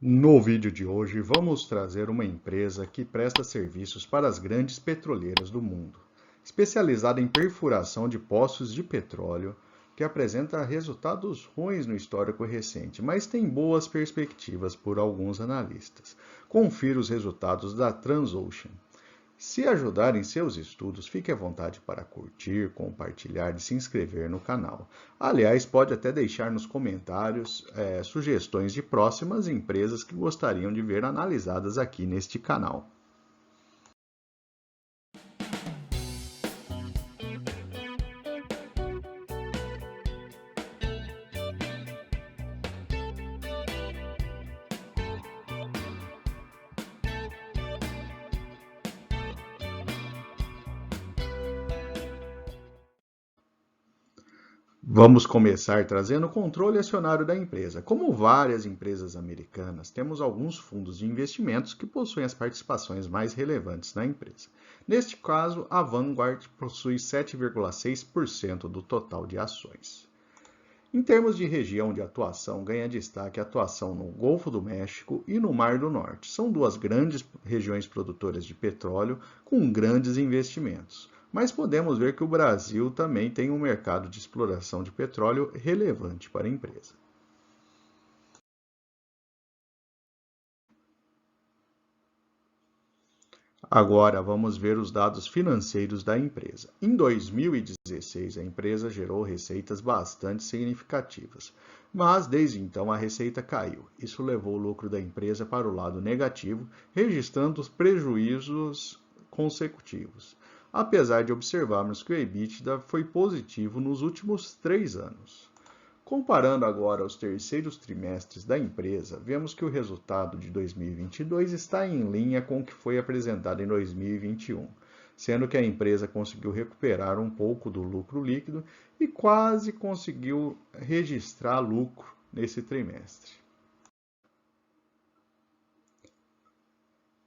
No vídeo de hoje, vamos trazer uma empresa que presta serviços para as grandes petroleiras do mundo, especializada em perfuração de poços de petróleo, que apresenta resultados ruins no histórico recente, mas tem boas perspectivas por alguns analistas. Confira os resultados da Transocean. Se ajudar em seus estudos, fique à vontade para curtir, compartilhar e se inscrever no canal. Aliás, pode até deixar nos comentários sugestões de próximas empresas que gostariam de ver analisadas aqui neste canal. Vamos começar trazendo o controle acionário da empresa. Como várias empresas americanas, temos alguns fundos de investimentos que possuem as participações mais relevantes na empresa. Neste caso, a Vanguard possui 7,6% do total de ações. Em termos de região de atuação, ganha destaque a atuação no Golfo do México e no Mar do Norte. São duas grandes regiões produtoras de petróleo com grandes investimentos. Mas podemos ver que o Brasil também tem um mercado de exploração de petróleo relevante para a empresa. Agora vamos ver os dados financeiros da empresa. Em 2016, a empresa gerou receitas bastante significativas, mas desde então a receita caiu. Isso levou o lucro da empresa para o lado negativo, registrando os prejuízos consecutivos, apesar de observarmos que o EBITDA foi positivo nos últimos 3 anos. Comparando agora os terceiros trimestres da empresa, vemos que o resultado de 2022 está em linha com o que foi apresentado em 2021, sendo que a empresa conseguiu recuperar um pouco do lucro líquido e quase conseguiu registrar lucro nesse trimestre.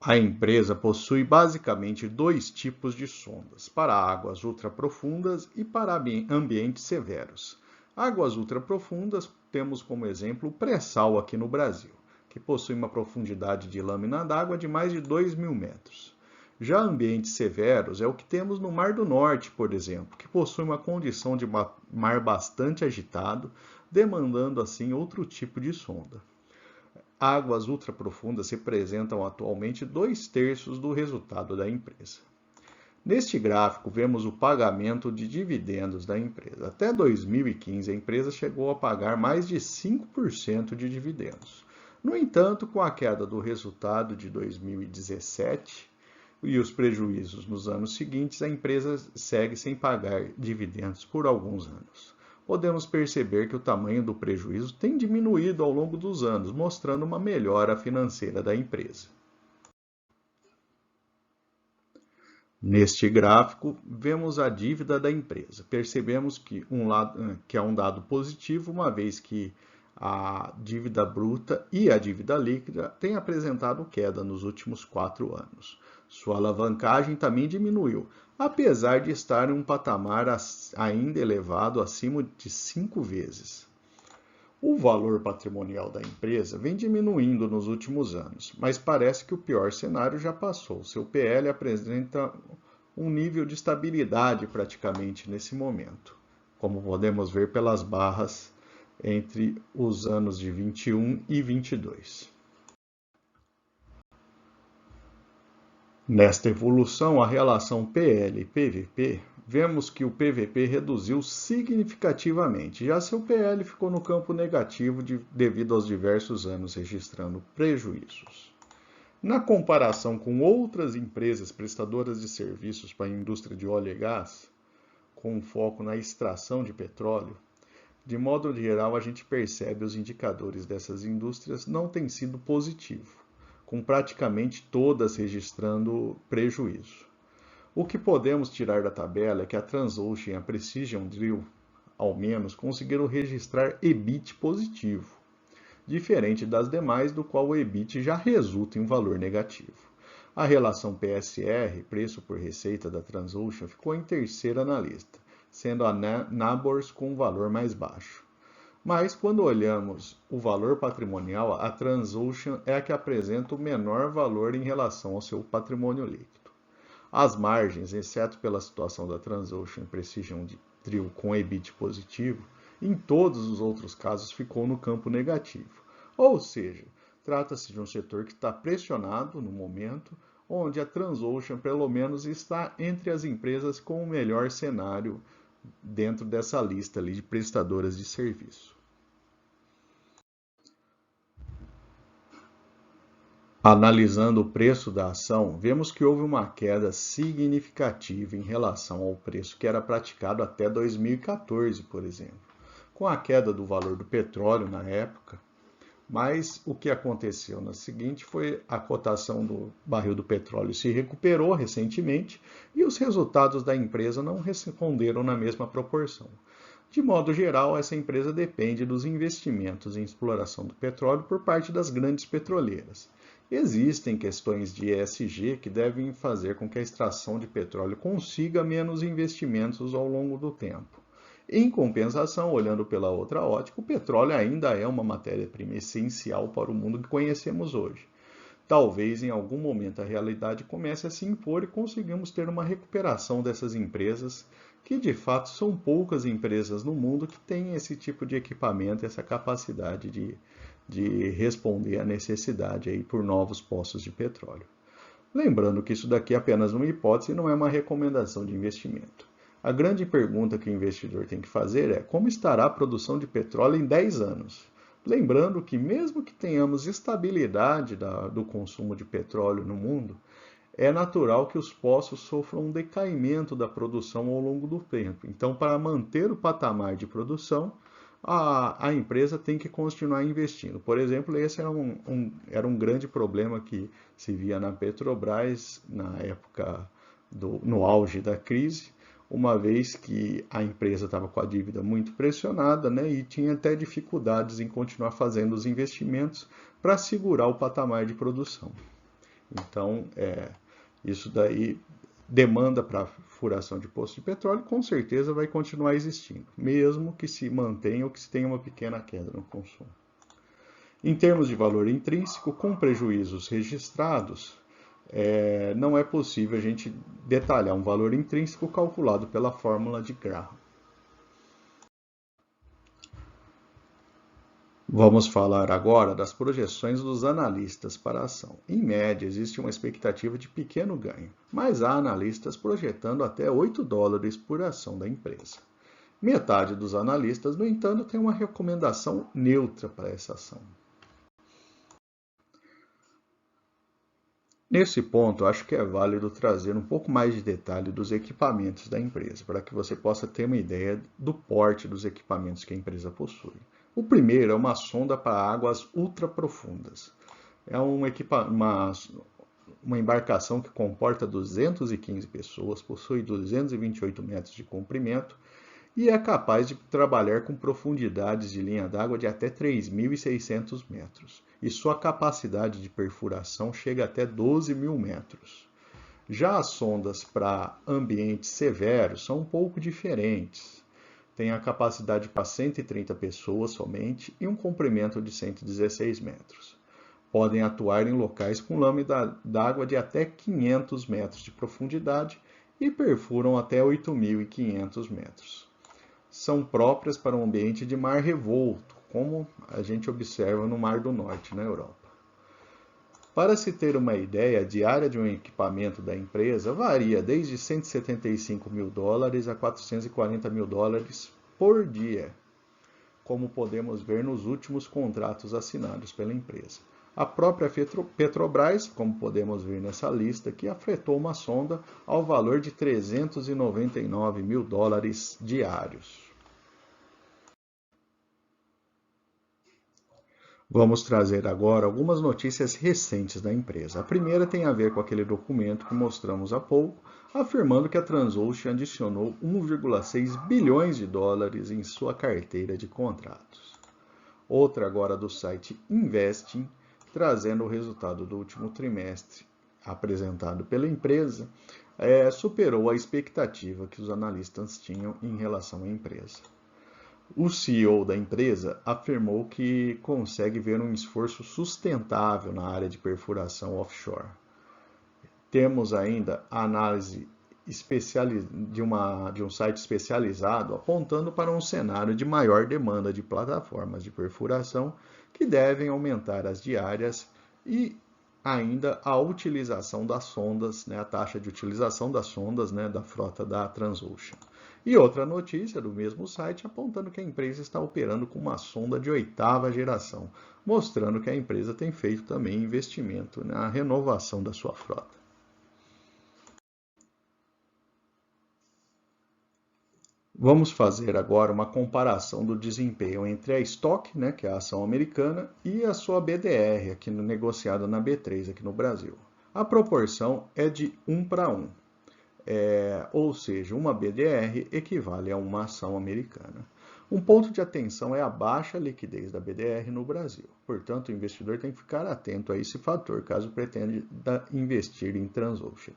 A empresa possui basicamente dois tipos de sondas, para águas ultraprofundas e para ambientes severos. Águas ultraprofundas temos como exemplo o pré-sal aqui no Brasil, que possui uma profundidade de lâmina d'água de mais de 2.000 metros. Já ambientes severos é o que temos no Mar do Norte, por exemplo, que possui uma condição de mar bastante agitado, demandando assim outro tipo de sonda. Águas ultraprofundas representam atualmente 2/3 do resultado da empresa. Neste gráfico, vemos o pagamento de dividendos da empresa. Até 2015, a empresa chegou a pagar mais de 5% de dividendos. No entanto, com a queda do resultado de 2017 e os prejuízos nos anos seguintes, a empresa segue sem pagar dividendos por alguns anos. Podemos perceber que o tamanho do prejuízo tem diminuído ao longo dos anos, mostrando uma melhora financeira da empresa. Neste gráfico, vemos a dívida da empresa. Percebemos que é um dado positivo, uma vez que a dívida bruta e a dívida líquida têm apresentado queda nos últimos 4 anos. Sua alavancagem também diminuiu, apesar de estar em um patamar ainda elevado, acima de 5 vezes. O valor patrimonial da empresa vem diminuindo nos últimos anos, mas parece que o pior cenário já passou. Seu PL apresenta um nível de estabilidade praticamente nesse momento, como podemos ver pelas barras entre os anos de 21 e 22. Nesta evolução, a relação PL-PVP, vemos que o PVP reduziu significativamente, já seu PL ficou no campo negativo devido aos diversos anos registrando prejuízos. Na comparação com outras empresas prestadoras de serviços para a indústria de óleo e gás, com foco na extração de petróleo, de modo geral a gente percebe os indicadores dessas indústrias não têm sido positivos, com praticamente todas registrando prejuízo. O que podemos tirar da tabela é que a Transocean e a Precision Drill, ao menos, conseguiram registrar EBIT positivo, diferente das demais, do qual o EBIT já resulta em um valor negativo. A relação PSR, preço por receita da Transocean, ficou em terceira na lista, sendo a Nabors com um valor mais baixo. Mas quando olhamos o valor patrimonial, a Transocean é a que apresenta o menor valor em relação ao seu patrimônio líquido. As margens, exceto pela situação da Transocean Precision Drill com EBIT positivo, em todos os outros casos ficou no campo negativo. Ou seja, trata-se de um setor que está pressionado no momento, onde a Transocean pelo menos está entre as empresas com o melhor cenário dentro dessa lista ali de prestadoras de serviço. Analisando o preço da ação, vemos que houve uma queda significativa em relação ao preço que era praticado até 2014, por exemplo, com a queda do valor do petróleo na época. Mas o que aconteceu na seguinte foi a cotação do barril do petróleo se recuperou recentemente e os resultados da empresa não responderam na mesma proporção. De modo geral, essa empresa depende dos investimentos em exploração do petróleo por parte das grandes petroleiras. Existem questões de ESG que devem fazer com que a extração de petróleo consiga menos investimentos ao longo do tempo. Em compensação, olhando pela outra ótica, o petróleo ainda é uma matéria-prima essencial para o mundo que conhecemos hoje. Talvez em algum momento a realidade comece a se impor e consigamos ter uma recuperação dessas empresas, que de fato são poucas empresas no mundo que têm esse tipo de equipamento, essa capacidade de responder à necessidade aí por novos poços de petróleo. Lembrando que isso daqui é apenas uma hipótese e não é uma recomendação de investimento. A grande pergunta que o investidor tem que fazer é como estará a produção de petróleo em 10 anos? Lembrando que mesmo que tenhamos estabilidade do consumo de petróleo no mundo, é natural que os poços sofram um decaimento da produção ao longo do tempo. Então, para manter o patamar de produção, a empresa tem que continuar investindo. Por exemplo, esse era um grande problema que se via na Petrobras na época no auge da crise, uma vez que a empresa estava com a dívida muito pressionada, né, e tinha até dificuldades em continuar fazendo os investimentos para segurar o patamar de produção. Então, isso daí demanda para furação de poço de petróleo com certeza vai continuar existindo, mesmo que se mantenha ou que se tenha uma pequena queda no consumo. Em termos de valor intrínseco, com prejuízos registrados, não é possível a gente detalhar um valor intrínseco calculado pela fórmula de Graham. Vamos falar agora das projeções dos analistas para a ação. Em média, existe uma expectativa de pequeno ganho, mas há analistas projetando até $8 por ação da empresa. Metade dos analistas, no entanto, tem uma recomendação neutra para essa ação. Nesse ponto, acho que é válido trazer um pouco mais de detalhe dos equipamentos da empresa, para que você possa ter uma ideia do porte dos equipamentos que a empresa possui. O primeiro é uma sonda para águas ultraprofundas. É uma embarcação que comporta 215 pessoas, possui 228 metros de comprimento e é capaz de trabalhar com profundidades de linha d'água de até 3.600 metros. E sua capacidade de perfuração chega até 12.000 metros. Já as sondas para ambientes severos são um pouco diferentes. Tem a capacidade para 130 pessoas somente e um comprimento de 116 metros. Podem atuar em locais com lâmina d'água de até 500 metros de profundidade e perfuram até 8.500 metros. São próprias para um ambiente de mar revolto, como a gente observa no Mar do Norte, na Europa. Para se ter uma ideia, a diária de um equipamento da empresa varia desde $175 mil a $440 mil por dia, como podemos ver nos últimos contratos assinados pela empresa. A própria Petrobras, como podemos ver nessa lista aqui, afetou uma sonda ao valor de $399 mil diários. Vamos trazer agora algumas notícias recentes da empresa. A primeira tem a ver com aquele documento que mostramos há pouco, afirmando que a Transocean adicionou $1,6 bilhões em sua carteira de contratos. Outra agora do site Investing, trazendo o resultado do último trimestre apresentado pela empresa, superou a expectativa que os analistas tinham em relação à empresa. O CEO da empresa afirmou que consegue ver um esforço sustentável na área de perfuração offshore. Temos ainda a análise de um site especializado apontando para um cenário de maior demanda de plataformas de perfuração que devem aumentar as diárias e ainda a utilização das sondas, né, a taxa de utilização das sondas, né, da frota da Transocean. E outra notícia do mesmo site apontando que a empresa está operando com uma sonda de 8ª geração, mostrando que a empresa tem feito também investimento na renovação da sua frota. Vamos fazer agora uma comparação do desempenho entre a Stock, né, que é a ação americana, e a sua BDR, aqui negociada na B3 aqui no Brasil. A proporção é de 1:1, ou seja, uma BDR equivale a uma ação americana. Um ponto de atenção é a baixa liquidez da BDR no Brasil. Portanto, o investidor tem que ficar atento a esse fator caso pretenda investir em Transocean.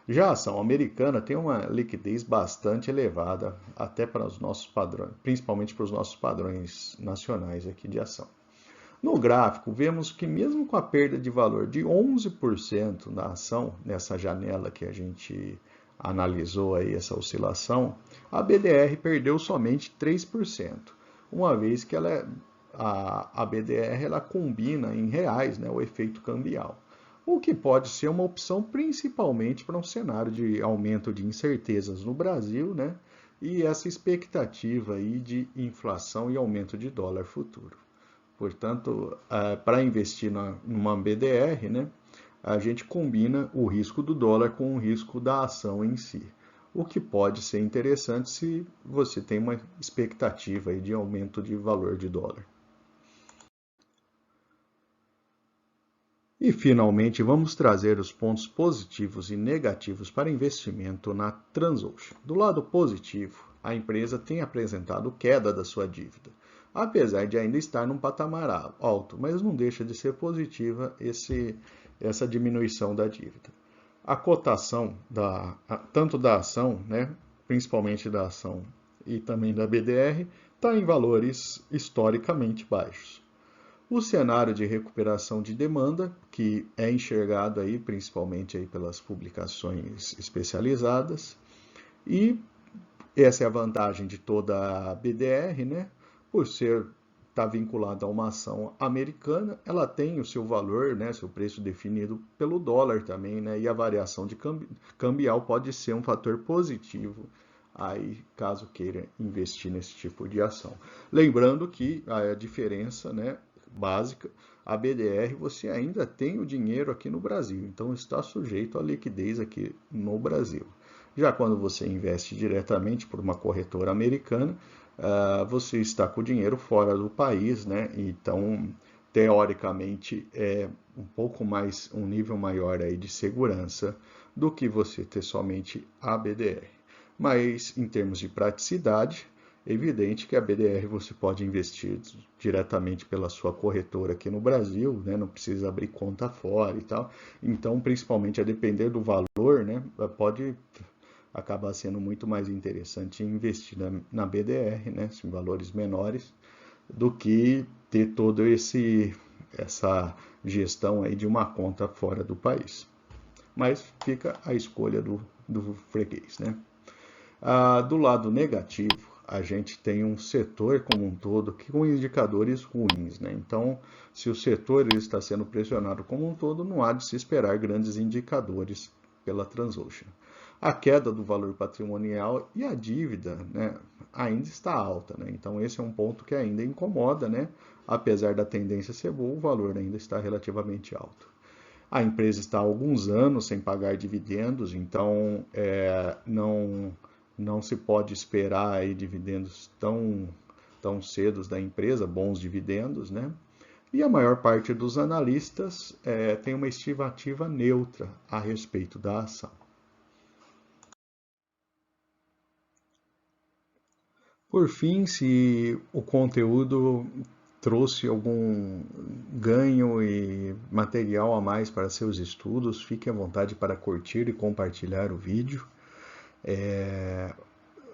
Já a ação americana tem uma liquidez bastante elevada, até para os nossos padrões, principalmente para os nossos padrões nacionais aqui de ação. No gráfico, vemos que mesmo com a perda de valor de 11% da ação, nessa janela que a gente analisou aí essa oscilação, a BDR perdeu somente 3%, uma vez que a BDR ela combina em reais, né, o efeito cambial, o que pode ser uma opção principalmente para um cenário de aumento de incertezas no Brasil, né, e essa expectativa aí de inflação e aumento de dólar futuro. Portanto, para investir numa BDR, né, a gente combina o risco do dólar com o risco da ação em si, o que pode ser interessante se você tem uma expectativa aí de aumento de valor de dólar. E, finalmente, vamos trazer os pontos positivos e negativos para investimento na Transocean. Do lado positivo, a empresa tem apresentado queda da sua dívida, apesar de ainda estar num patamar alto, mas não deixa de ser positiva essa diminuição da dívida. A cotação tanto da ação, né, principalmente da ação e também da BDR, está em valores historicamente baixos. O cenário de recuperação de demanda, que é enxergado aí principalmente aí pelas publicações especializadas, e essa é a vantagem de toda a BDR, né? Por estar vinculada a uma ação americana, ela tem o seu valor, né, seu preço definido pelo dólar também, né? E a variação de cambial pode ser um fator positivo aí caso queira investir nesse tipo de ação. Lembrando que a diferença, né, básica, a BDR você ainda tem o dinheiro aqui no Brasil, então está sujeito à liquidez aqui no Brasil. Já quando você investe diretamente por uma corretora americana, você está com o dinheiro fora do país, né? Então, teoricamente, é um pouco mais, um nível maior aí de segurança do que você ter somente a BDR. Mas, em termos de praticidade, é evidente que a BDR você pode investir diretamente pela sua corretora aqui no Brasil, né? Não precisa abrir conta fora e tal. Então, principalmente a depender do valor, né? Pode acabar sendo muito mais interessante investir na BDR, né? Em valores menores, do que ter toda essa gestão aí de uma conta fora do país. Mas fica a escolha do freguês, né? Do lado negativo, a gente tem um setor como um todo com indicadores ruins, né? Então, se o setor está sendo pressionado como um todo, não há de se esperar grandes indicadores pela Transocean. A queda do valor patrimonial e a dívida, né, ainda está alta, né? Então, esse é um ponto que ainda incomoda, né? Apesar da tendência ser boa, o valor ainda está relativamente alto. A empresa está há alguns anos sem pagar dividendos, então não se pode esperar aí dividendos tão cedo da empresa, bons dividendos, né? E a maior parte dos analistas tem uma estimativa neutra a respeito da ação. Por fim, se o conteúdo trouxe algum ganho e material a mais para seus estudos, fique à vontade para curtir e compartilhar o vídeo.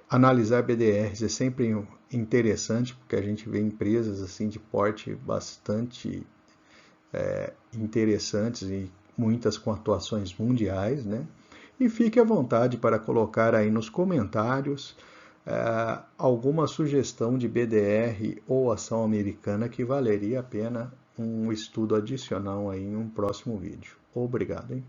Analisar BDRs é sempre interessante, porque a gente vê empresas assim de porte bastante interessantes e muitas com atuações mundiais, né? E fique à vontade para colocar aí nos comentários alguma sugestão de BDR ou ação americana que valeria a pena um estudo adicional aí em um próximo vídeo. Obrigado, hein?